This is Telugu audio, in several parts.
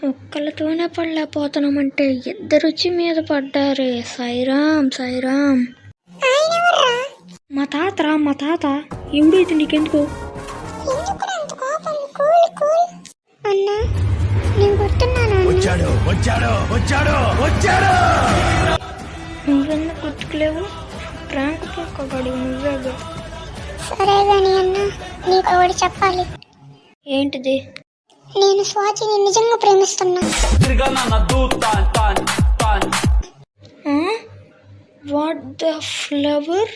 ఒక్కలతోనే పడలేకపోతున్నామంటే ఇద్దరు వచ్చి మీద పడ్డారే. సాయిరామ్ సాయిరామ్. మా తాత ఎవడైతే నీకెందుకు? అన్నా నేను గుర్తున్నాను. నువ్వెందుకు గుర్తుకులేవు? ప్రాంక్ పక్కడు నువ్వేగా. సరే గాని అన్న, నీకు ఒకటి చెప్పాలి. ఏంటిది? నేను స్వాతిని నిజంగా ప్రేమిస్తున్నా. What the flower?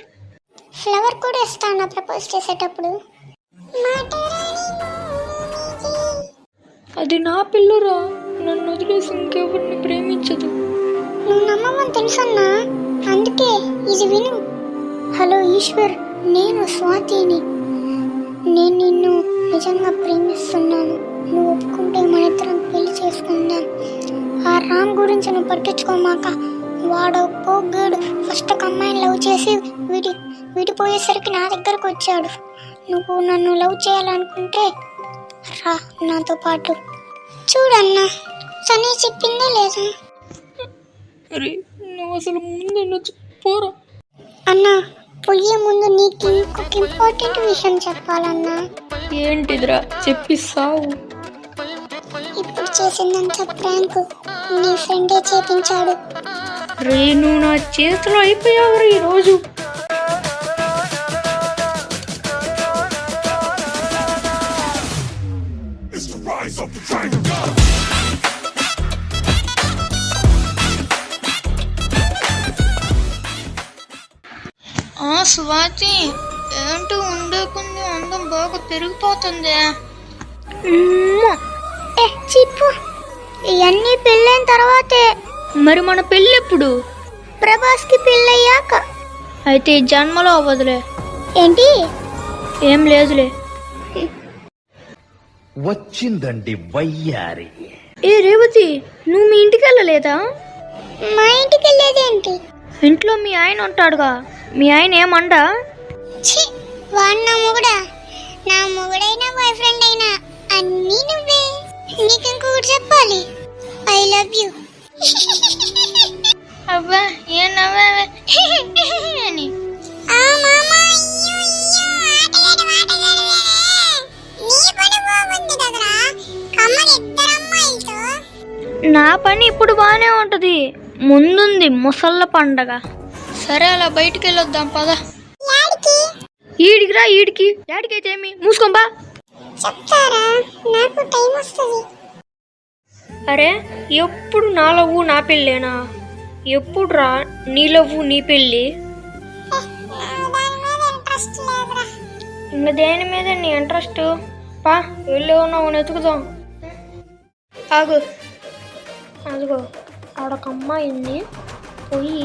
ఫ్లవర్ కూడా ఇస్తాను ప్రపోజ్ చేసేటప్పుడు. అది నా పిల్లరా, నన్ను వదిలేసి ఇంకెవరిని ప్రేమించదు. నువ్వు నమ్మమని తెలుసన్నా, అందుకే ఇది విను. హలో ఈశ్వర్, నేను స్వాతిని. నేను నిన్ను నిజంగా ప్రేమిస్తున్నాను. నువ్వు ఒప్పుకుంటే మన ఇద్దరం పెళ్లి చేసుకుందాం. ఆ రామ్ గురించి నువ్వు పట్టించుకోమాక. వాడు పోగ్గాడు. ఫస్ట్ ఒక అమ్మాయిని లవ్ చేసి విడిపోయేసరికి నా దగ్గరకు వచ్చాడు. నువ్వు నన్ను లవ్ చేయాలనుకుంటే రా నాతో పాటు. చూడన్నా, తనే చెప్పిందా లేదా? నువ్వు అసలు ముందు పోరా అన్నా. పోయే ముందు నీకు ఇంకొక ఇంపార్టెంట్ విషయం చెప్పాలన్నా. ఏంటిదిరా, చెప్పిస్తావు? ఇప్పుడు చేసిందంతా ప్రాంక్. నీ ఫ్రెండే చేపించాడు. నువ్వు నా చేతిలో అయిపోయావు ఈరోజు. స్వాతి, ఏంటి ఉండేకుంది అందం బాగా పెరిగిపోతుంది. చెప్పు, ఇవన్నీ పెళ్ళైన తర్వాతే. మరి మన పెళ్ళి ఎప్పుడు? ప్రభాస్కి పెళ్ళయ్యాక. అయితే ఈ జన్మలో అవ్వదులే. ఏంటి? ఏం లేదులే. వచ్చిందండి వయ్యారి. ఏ రేవతి, నువ్వు మీ ఇంటికి వెళ్ళలేదా? మా ఇంటికి వెళ్ళేదేంటి? ఇంట్లో మీ ఆయన ఉంటాడుగా, మీ ఆయన ఏమండా? వాడు నా మొగుడా? నా మొగుడైనా బాయ్ ఫ్రెండ్ అయినా అన్నీ నువ్వే. నీకు ఇంకొకటి చెప్పాలి, ఐ లవ్ యూ. అబ్బా ఏం నవ్వే అని. నా పని ఇప్పుడు బానే ఉంటది, ముందుంది ముసళ్ళ పండగ. సరే అలా బయటికి వెళ్ళొద్దాం పద. ఈడికిరా, ఈడికి డాడికైతే ఏమి, మూసుకోంబా. అరే ఎప్పుడు నా లవ్వు నా పెళ్ళేనా? ఎప్పుడు రా నీ లవ్వు నీ పెళ్ళి? ఇంకా దేని మీద నీ ఇంట్రెస్ట్? పా వెళ్ళి ఉన్నావు వెతుకుదాం. ఆగు, అదిగో ఆడొక అమ్మాయి ఉంది, పోయి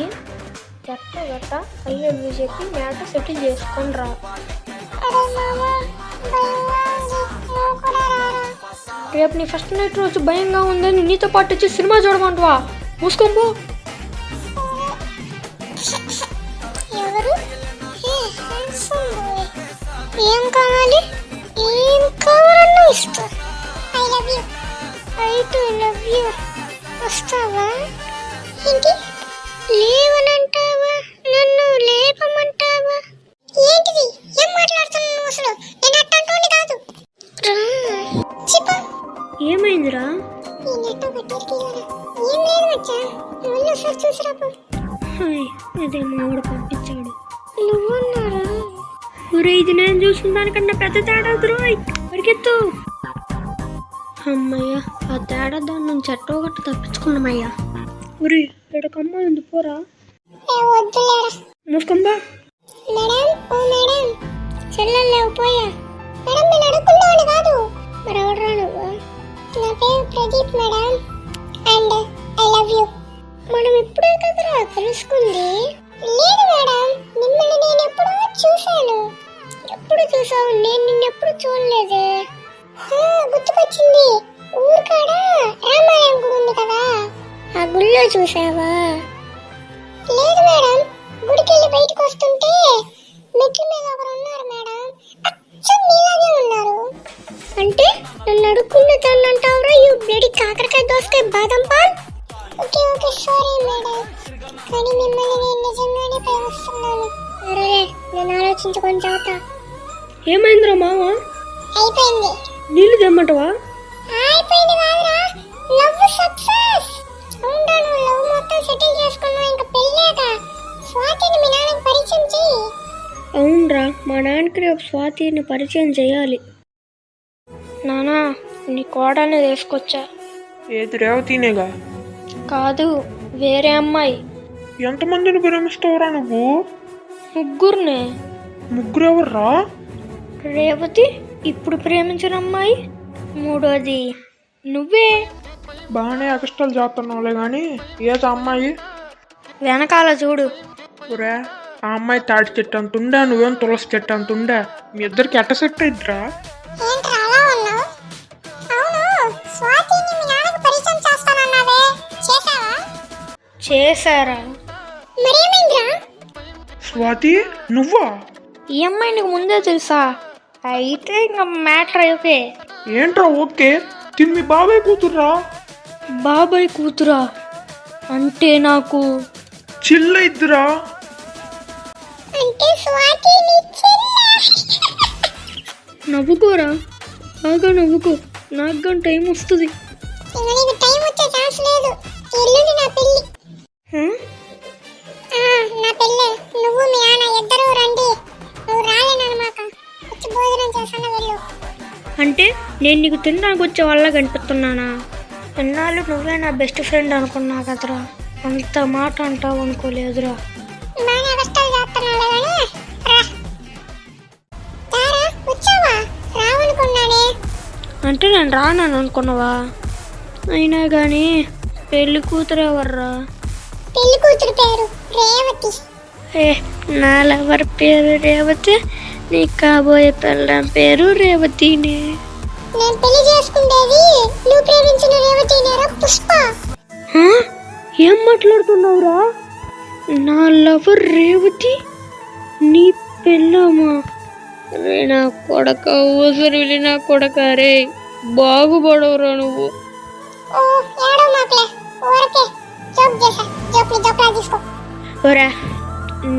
గట్ట ఐ లవ్ యూ చెప్పి మ్యాటర్ సెటిల్ చేసుకొని రా. రేపు నీ ఫస్ట్ నైట్ రోజు భయంగా ఉందని నీతో పాటు వచ్చి సినిమా చూడమంటావా? మూసుకోంబో. ఏం కావాలి? ఏం కావాలన్నా ఇస్తా. I love you. I to love you. వస్తావా? ఏంటి లేవనంటావా? నన్ను లేపమంటావా? ఏంటిది? ఏం మాట్లాడుతున్నావు అసలు? నేను అట్టంటోని కాదు. ఏమైందిరా? ఏం లేదు మచ్చా, నువ్వు ఒకసారి చూసిరాపో. అదే మావాడు పంపించాడు. నువ్వున్నారా? ఒరే ఇది నేను చూసిన దానికన్నా పెద్ద తేడా ద్రోయ్, పరిగెత్తు. అమ్మయ్యా, ఆ తేడా దాని నుంచి ఎట్టో గట్ట తప్పించుకున్నామయ్యా. ఒరే ఇక్కడికి అమ్మాయి ఉంది, పోరా. మూసుకుందా. మేడం, ఓ మేడం, చెల్లెలు లేవు పోయా. మేడం నేను అడుగుతున్నాను కాదు. మరి ఎవడరా నువ్వు? నా పేరు Pradeep madam, and I love you. మనం ఇప్పుడే కదరా కలుసుకుంది? లేదు మేడం, మిమ్మల్ని నేను ఎప్పుడో చూశాను. ఎప్పుడు చూసావు? నేను నిన్నెప్పుడు చూడలేదే. గుర్తుకొచ్చింది, ఊరు కాడ రామాలయం గుడి ఉంది కల్లో చూసావా? లేదు మేడం, గుడికెళ్ళి బయటకు వస్తుంటే మెట్ల మీద ఒకరు ఉన్నారు మేడం. అచ్చం నీలాగే ఉన్నారు. అంటే నన్ను అడుక్కుంటే తను అంటావురా, యూ బ్లడీ కాకరకాయ దోసకాయ బాదం పాల్. ఓకే ఓకే సారీ మేడం, కానీ మిమ్మల్ని నేను నిజంగానే ప్రేమిస్తున్నాను. అరే నేను ఆలోచించుకొని చదువుతా. ఏమైందిరా మామ? అయిపోయింది. నీళ్ళు తెమ్మంటవా? అయిపోయింది కాదురా, లవ్ సక్సెస్. అవునా, నువ్వు లవ్ మొత్తం సెటిల్ చేసుకున్నావు, ఇంకా పెళ్ళాక స్వాతిని మీ నాన్నకి పరిచయం చెయ్యి. అవునరా, మా నాన్నకి రేపు స్వాతిని పరిచయం చేయాలి. నానా, నీ కోడల్ని తీసుకొచ్చా. ఏది రేవతినేగా? కాదు, వేరే అమ్మాయి. ఎంతమందిని ప్రేమిస్తావురా నువ్వు? ముగ్గురునే. ముగ్గురు ఎవర్రా? రేవతి, ఇప్పుడు ప్రేమించిన అమ్మాయి, మూడోది నువ్వే. బాగానే ఎక్స్ట్రాలు చేస్తున్నావులే కానీ ఏదో అమ్మాయి వెనకాల చూడు. ఒరే, ఆ అమ్మాయి తాటి చెట్టు అంత ఉండా, నువ్వేం తులసి చెట్టు అంత ఉండా. మీ ఇద్దరికి ఎట్ట సెట్ అయిద్దిరా? ఏంట్రా అలా ఉన్నావు? అవును, స్వాతిని మీ నాన్నకి పరిచయం చేస్తానన్నావే, చేసావా? చేశారా? మరేమైందిరా? స్వాతి నువ్వా? ఈ అమ్మాయి నీకు ముందే తెలుసా? అయితే ఇంకా మ్యాటర్ ఓకే. ఏంట్రా ఓకే? తిని మీ బాబాయ్ కూతుర్రా? బాబాయ్ కూతురా? అంటే నాకు చిల్లయిద్దిరా. అంటే స్వాతి నీ చెల్లి. నవ్వుకోరా, బాగా నవ్వుకో, నాకు కానీ టైం వస్తుంది. ఇంకా నీకు టైం వచ్చే ఛాన్స్ లేదు. ఎల్లుండి నా పెళ్ళి. నా పెళ్ళి. నువ్వు మీ నాన్న ఇద్దరు రండి. నువ్వు రాలేనమాట, వచ్చి భోజనం చేస్తాను, వెళ్ళు. అంటే నేను నీకు తిన్నాక వచ్చే వాళ్ళ కనిపిస్తున్నానా? ఎన్నాళ్ళు నువ్వే నా బెస్ట్ ఫ్రెండ్ అనుకున్నా కదరా, అంత మాట అంటావు అనుకోలేదురా. బాగా కష్టాలు చేస్తున్నావులే కానీ రా. తారా, వచ్చావా? రావనుకున్నానే. అంటే నేను రానని అనుకున్నావా? అయినా కానీ పెళ్లి కూతురు ఎవర్రా? పెళ్లి కూతురు పేరు రేవతి. ఏ, నా లవర్ పేరు రేవతి, నీ కాబోయే పెళ్ళాం పేరు రేవతినే. నేను పెళ్లి చేసుకుంటేది నువ్వు ప్రేమించిన రేవతి నేరా పుష్ప. ఏం మాట్లాడుతున్నావురా? నా లవర్ రేవతి, నీ పెళ్ళామా? రే నా కొడక, ఊసరు వెళ్ళి నా కొడక, రే బాగుపడవురా నువ్వు. ఓ ఏడో మాటలే, ఊరకే జోక్ చేసా. జోక్లా తీసుకో. ఒరా,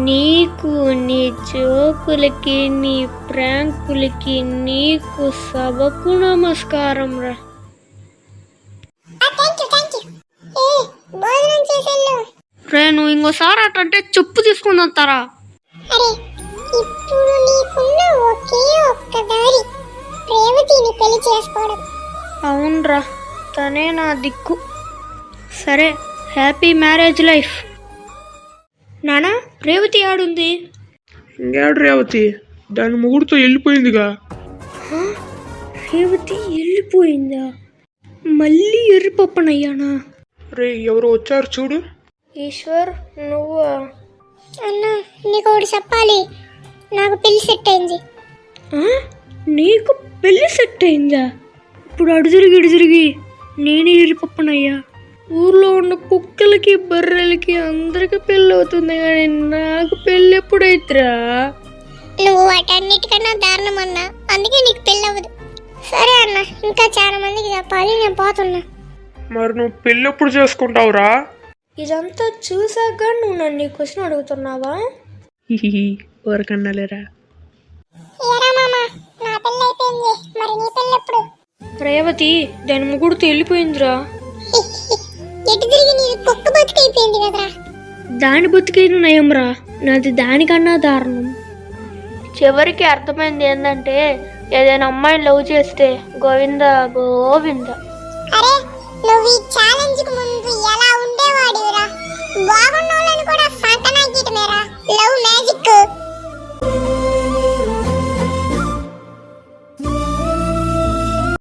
నీకు, నీ జోకులకి, నీ ప్రాంకులకి, నీకు సభకు నమస్కారం రా. Thank you. ఏ భోజనం చేసేళ్ళు. రే, నువ్వు ఇంకోసారి అటంటే చెప్పు తీసుకుని వస్తారా? అరే, ఇప్పుడు నీకున్న ఒకే ఒక్క దారి రేవతిని పెళ్లి చేసుకోవడం. అవునరా, తనే నా దిక్కు. సరే, హ్యాపీ మ్యారేజ్ లైఫ్. నానా, రేవతి ఆడుంది. ఇంకేడు రేవతి? దాని ముగ్గురుతో వెళ్ళిపోయిందిగా. రేవతి వెళ్ళిపోయిందా? మళ్ళీ ఎర్రిపప్పనయ్యానా? రే, ఎవరు వచ్చారు చూడు. ఈశ్వర్, నువ్వా? అన్న, నీకు ఒకటి చెప్పాలి, నాకు పెళ్లి సెట్ అయింది. నీకు పెళ్లి సెట్ అయిందా? ఇప్పుడు అడు తిరిగి నేనే ఎర్రిపప్పనయ్యా. ఊర్లో ఉన్న కుక్కలకి, బర్రెలకి అందరికి పెళ్ళి అవుతుంది, కానీ నాకు పెళ్ళి ఎప్పుడైతురా? నువ్వు వాటన్నిటికన్నా దారుణం అన్నా, అందుకే నీకు పెళ్ళి అవ్వదు. సరే అన్న, ఇంకా చాలా మందికి చెప్పాలి, నేను పోతున్నా. మరి నువ్వు పెళ్ళి ఎప్పుడు చేసుకుంటావురా? ఇదంతా చూసాక నువ్వు నన్ను ఈ క్వశ్చన్ అడుగుతున్నావా? ఎవరికన్నా లేరా? ఏరా మామ, నా పెళ్ళి అయిపోయింది, మరి నీ పెళ్ళి ఎప్పుడు? రేవతి దాని ముగ్గురుతో వెళ్ళిపోయిందిరా. ఎటు తిరిగి నీది కుక్క బతుకైపోయింది కదరా. దాని బతికైన నయంరా, నాది దానికన్నా దారుణం. చివరికి అర్థమైంది ఏంటంటే, ఏదైనా అమ్మాయిని లవ్ చేస్తే గోవింద గోవింద. అరే, నువ్వు ఈ ఛాలెంజ్ కు ముందు